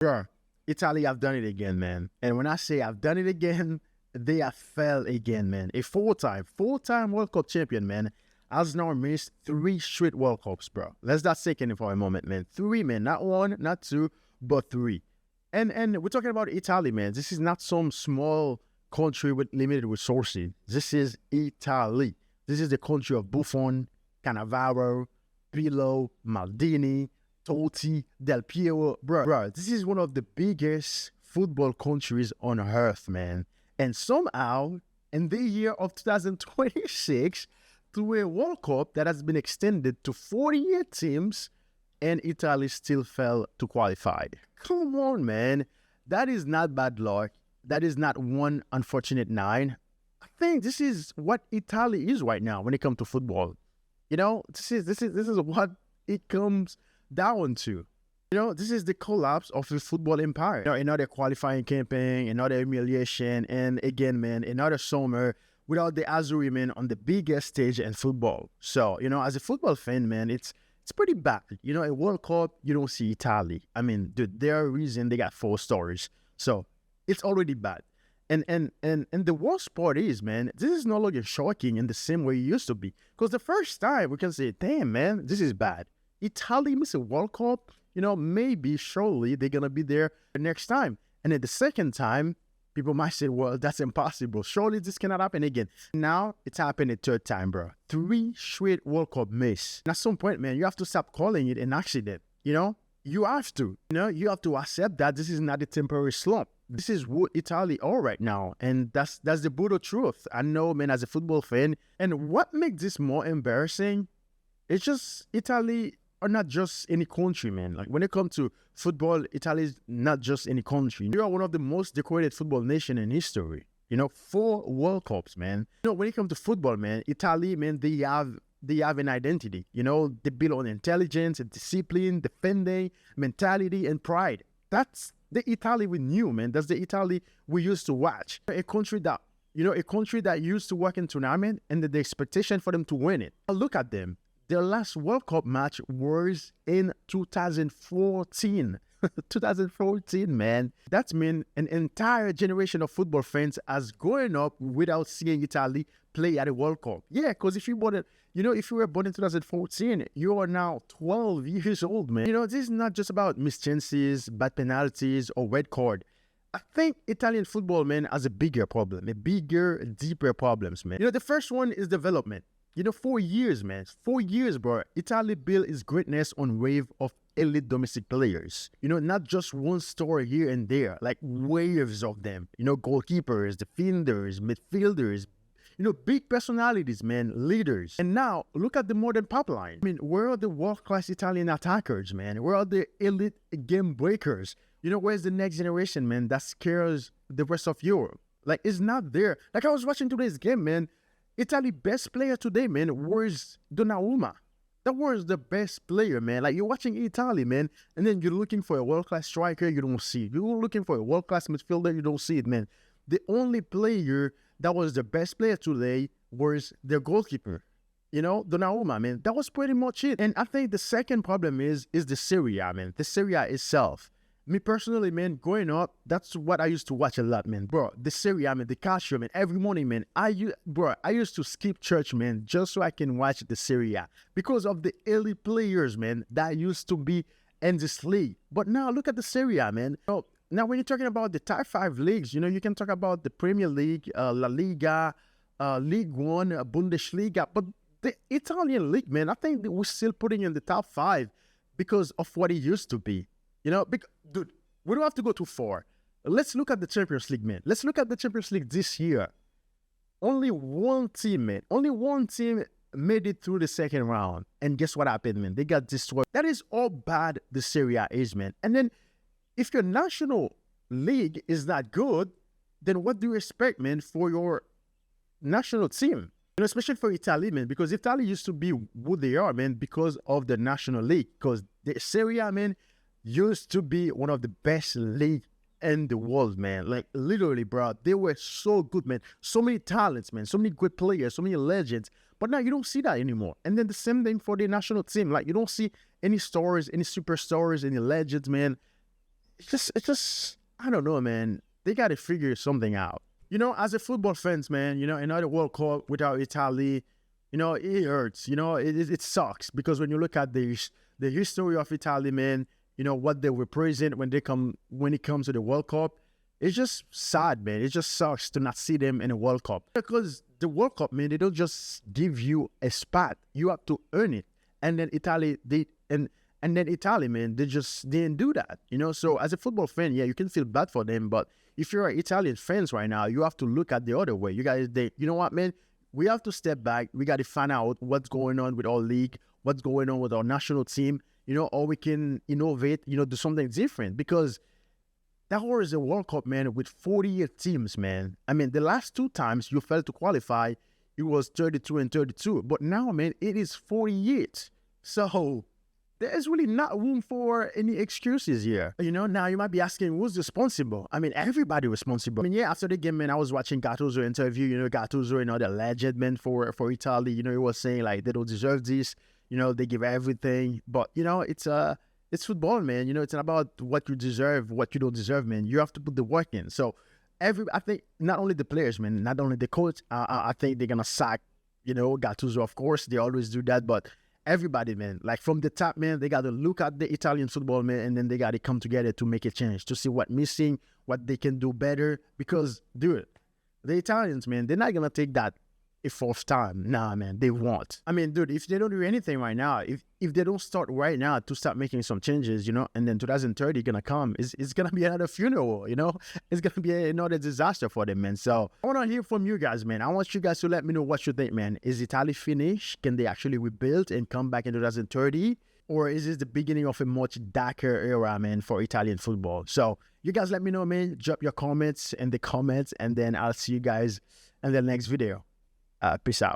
Bro, Italy have done it again, man. And when I say I've done it again, they have fell again, man. A four-time World Cup champion, man, has now missed 3 straight World Cups, bro. Let's not take it for a moment, man. 3, man. Not 1, not 2, but 3. And we're talking about Italy, man. This is not some small country with limited resources. This is Italy. This is the country of Buffon, Cannavaro, Pirlo, Maldini, Totti, Del Piero. Bro, this is one of the biggest football countries on earth, man. And somehow, in the year of 2026, through a World Cup that has been extended to 48 teams, and Italy still fell to qualify. Come on, man. That is not bad luck. That is not one unfortunate 9. I think this is what Italy is right now when it comes to football. You know, this is what it comes down to. You know, this is the collapse of the football empire. You know, another qualifying campaign, another humiliation, and again, man, another summer without the Azzurri, man, on the biggest stage in football. So, you know, as a football fan, man, it's pretty bad. You know, a World Cup, you don't see Italy. I mean, dude, there are reason they got 4 stars. So it's already bad. And the worst part is, man, this is no longer shocking in the same way it used to be. Because the first time we can say, damn, man, this is bad. Italy miss a World Cup, you know, maybe, surely they're going to be there the next time. And then the second time, people might say, well, that's impossible. Surely this cannot happen again. Now, it's happened a 3rd time, bro. 3 straight World Cup miss. And at some point, man, you have to stop calling it an accident, you know? You have to. You know, you have to accept that this is not a temporary slump. This is what Italy are right now. And that's the brutal truth. I know, man, as a football fan. And what makes this more embarrassing, it's just Italy are not just any country, man. Like, when it comes to football, Italy is not just any country. You are one of the most decorated football nation in history. You know, 4 World Cups, man. You know, when it comes to football, man, Italy, man, they have an identity. You know, they build on intelligence and discipline, defending, mentality, and pride. That's the Italy we knew, man. That's the Italy we used to watch. A country that, you know, a country that used to work in tournament and the expectation for them to win it. Look at them. Their last World Cup match was in 2014. 2014, man. That's mean an entire generation of football fans has grown up without seeing Italy play at a World Cup. Yeah, because if you were born in 2014, you are now 12 years old, man. You know, this is not just about missed chances, bad penalties, or red card. I think Italian football, man, has a bigger problem, deeper problems, man. You know, the first one is development. You know, 4 years, man. 4 years, bro. Italy built its greatness on wave of elite domestic players. You know, not just one star here and there, like waves of them. You know, goalkeepers, defenders, midfielders. You know, big personalities, man, leaders. And now, look at the modern pipeline. I mean, where are the world-class Italian attackers, man? Where are the elite game breakers? You know, where's the next generation, man, that scares the rest of Europe? Like, it's not there. Like, I was watching today's game, man. Italy best player today, man, was Donnarumma. That was the best player, man. Like, you're watching Italy, man, and then you're looking for a world-class striker, you don't see it. You're looking for a world-class midfielder, you don't see it, man. The only player that was the best player today was their goalkeeper. You know, Donnarumma, man. That was pretty much it. And I think the second problem is the Serie A, man. The Serie A itself. Me personally, man, growing up, that's what I used to watch a lot, man. Bro, the Serie A, man, the calcio, man, every morning, man. I used to skip church, man, just so I can watch the Serie A because of the elite players, man, that used to be in this league. But now, look at the Serie A, man. Oh, now, when you're talking about the top 5 leagues, you know, you can talk about the Premier League, La Liga, League One, Bundesliga, but the Italian league, man, I think that we're still putting in the top 5 because of what it used to be. You know, dude, we don't have to go too far. Let's look at the Champions League, man. Let's look at the Champions League this year. Only one team, man. Only one team made it through the second round. And guess what happened, man? They got destroyed. That is all bad the Serie A is, man. And then if your national league is not good, then what do you expect, man, for your national team? You know, especially for Italy, man, because Italy used to be who they are, man, because of the national league. Because the Serie A, man, used to be one of the best league in the world, man. Like, literally, bro, they were so good, man. So many talents, man. So many good players, so many legends. But now you don't see that anymore. And then the same thing for the national team. Like, you don't see any stars, any superstars, any legends, man. I don't know, man. They got to figure something out. You know, as a football fans, man, you know, another World Cup without Italy, you know, it hurts. You know, it sucks because when you look at the history of Italy, man, you know what they represent when it comes to the World Cup. It's just sad, man. It just sucks to not see them in a World Cup because the World Cup, man, they don't just give you a spot. You have to earn it. And then Italy, man, they just didn't do that, you know. So as a football fan, yeah, you can feel bad for them, but if you're Italian fans right now, you have to look at the other way. You guys, you know what, man? We have to step back. We got to find out what's going on with our league, what's going on with our national team, you know, or we can innovate, you know, do something different because that was a World Cup, man, with 48 teams, man. I mean, the last two times you failed to qualify, it was 32 and 32, but now, man, it is 48. So there's really not room for any excuses here. You know, now you might be asking, who's responsible? I mean, everybody responsible. I mean, yeah, after the game, man, I was watching Gattuso interview. You know, Gattuso, you know, the legend, man, for Italy. You know, he was saying, like, they don't deserve this. You know, they give everything. But, you know, it's football, man. You know, it's not about what you deserve, what you don't deserve, man. You have to put the work in. So, I think not only the players, man, not only the coach, I think they're going to sack, you know, Gattuso, of course. They always do that, but everybody, man, like from the top, man, they got to look at the Italian football, man, and then they got to come together to make a change, to see what's missing, what they can do better. Because, dude, the Italians, man, they're not going to take that a fourth time. Nah, man, they won't. I mean, dude, if they don't do anything right now, if they don't start right now to start making some changes, you know, and then 2030 going to come, it's going to be another funeral, you know? It's going to be another disaster for them, man. So I want to hear from you guys, man. I want you guys to let me know what you think, man. Is Italy finished? Can they actually rebuild and come back in 2030? Or is this the beginning of a much darker era, man, for Italian football? So you guys let me know, man. Drop your comments in the comments, and then I'll see you guys in the next video. Peace out.